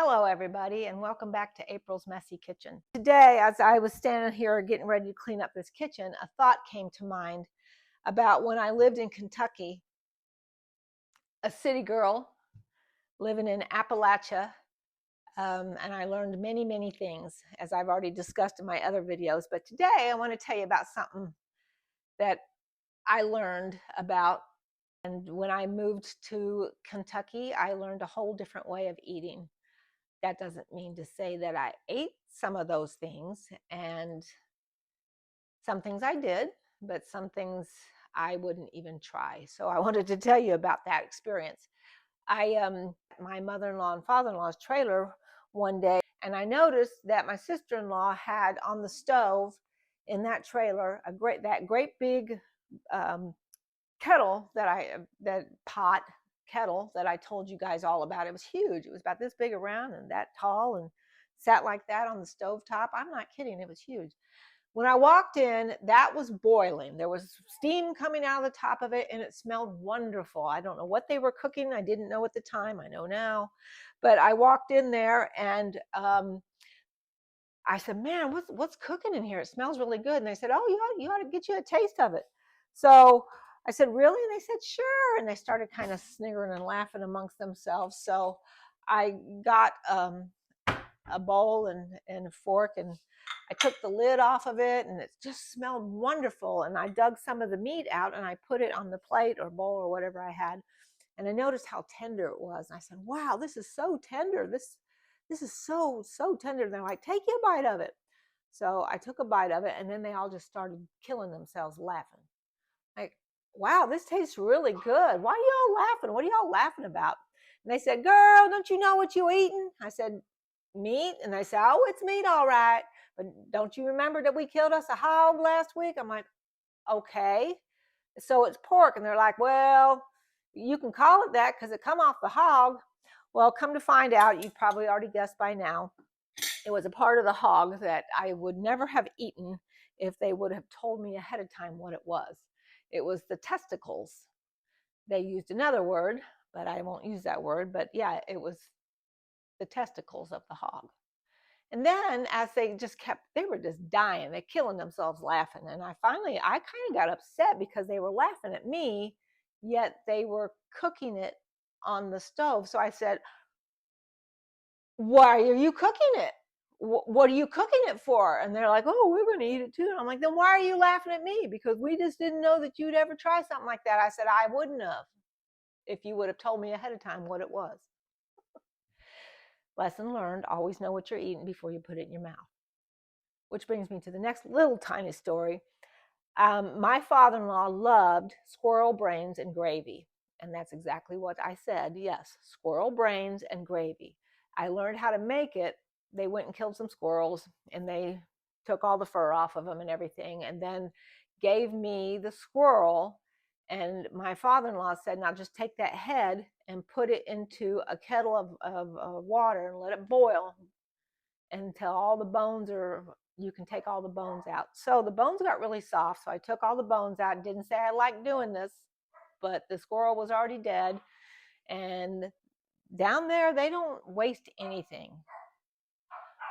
Hello everybody, and welcome back to April's Messy Kitchen. Today, as I was standing here getting ready to clean up this kitchen, a thought came to mind about when I lived in Kentucky, a city girl living in Appalachia, and I learned many things, as I've already discussed in my other videos. But today I want to tell you about something that I learned about. And when I moved to Kentucky, I learned a whole different way of eating. That doesn't mean to say that I ate some of those things, and some things I did, but some things I wouldn't even try. So I wanted to tell you about that experience. My mother-in-law and father-in-law's trailer one day, and I noticed that my sister-in-law had on the stove in that trailer that great big kettle that pot kettle that I told you guys all about. It was huge. It was about this big around and that tall and sat like that on the stove top. I'm not kidding. It was huge. When I walked in, that was boiling. There was steam coming out of the top of it, and it smelled wonderful. I don't know what they were cooking. I didn't know at the time. I know now. But I walked in there, and I said, man, what's cooking in here? It smells really good. And they said, oh, you ought to get you a taste of it. So I said, really? And they said, sure. And they started kind of sniggering and laughing amongst themselves. So I got a bowl and a fork, and I took the lid off of it, and it just smelled wonderful. And I dug some of the meat out, and I put it on the plate or bowl or whatever I had. And I noticed how tender it was. And I said, wow, this is so tender. This is so tender. And they're like, take you a bite of it. So I took a bite of it, and then they all just started killing themselves laughing. Like, wow, this tastes really good. Why are y'all laughing? What are y'all laughing about? And they said, girl, don't you know what you eating? I said, meat? And they said, oh, it's meat, all right. But don't you remember that we killed us a hog last week? I'm like, okay. So it's pork. And they're like, well, you can call it that because it come off the hog. Well, come to find out, you probably already guessed by now, it was a part of the hog that I would never have eaten if they would have told me ahead of time what it was. It was the testicles. They used another word, but I won't use that word. But yeah, it was the testicles of the hog. And then as they were just dying, they're killing themselves laughing. And I kind of got upset because they were laughing at me, yet they were cooking it on the stove. So I said, why are you cooking it? What are you cooking it for? And they're like, oh, we're going to eat it too. And I'm like, then why are you laughing at me? Because we just didn't know that you'd ever try something like that. I said, I wouldn't have if you would have told me ahead of time what it was. Lesson learned, always know what you're eating before you put it in your mouth. Which brings me to the next little tiny story. My father-in-law loved squirrel brains and gravy. And that's exactly what I said. Yes, squirrel brains and gravy. I learned how to make it. They went and killed some squirrels, and they took all the fur off of them and everything, and then gave me the squirrel. And my father-in-law said, now just take that head and put it into a kettle of water and let it boil until all the bones you can take all the bones out. So the bones got really soft, so I took all the bones out. Didn't say I liked doing this, but the squirrel was already dead. And down there, they don't waste anything.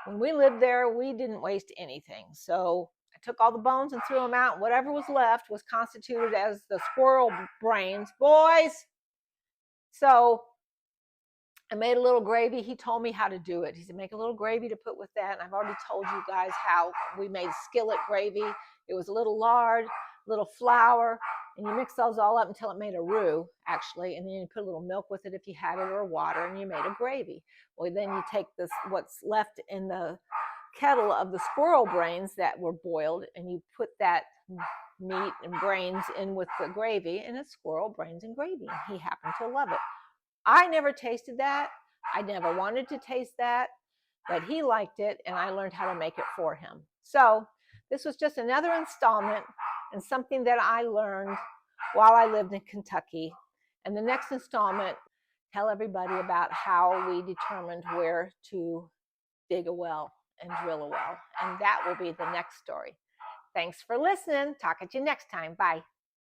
When we lived there, we didn't waste anything. So I took all the bones and threw them out. Whatever was left was constituted as the squirrel brains. Boys! So I made a little gravy. He told me how to do it. He said, make a little gravy to put with that. And I've already told you guys how we made skillet gravy. It was a little lard, a little flour, and you mix those all up until it made a roux, actually. And then you put a little milk with it if you had it, or water, and you made a gravy. Well, then you take what's left in the kettle of the squirrel brains that were boiled, and you put that meat and brains in with the gravy, and it's squirrel brains and gravy. And he happened to love it. I never tasted that. I never wanted to taste that, but he liked it, and I learned how to make it for him. So this was just another installment and something that I learned while I lived in Kentucky. And the next installment, tell everybody about how we determined where to dig a well and drill a well. And that will be the next story. Thanks for listening. Talk at you next time. Bye.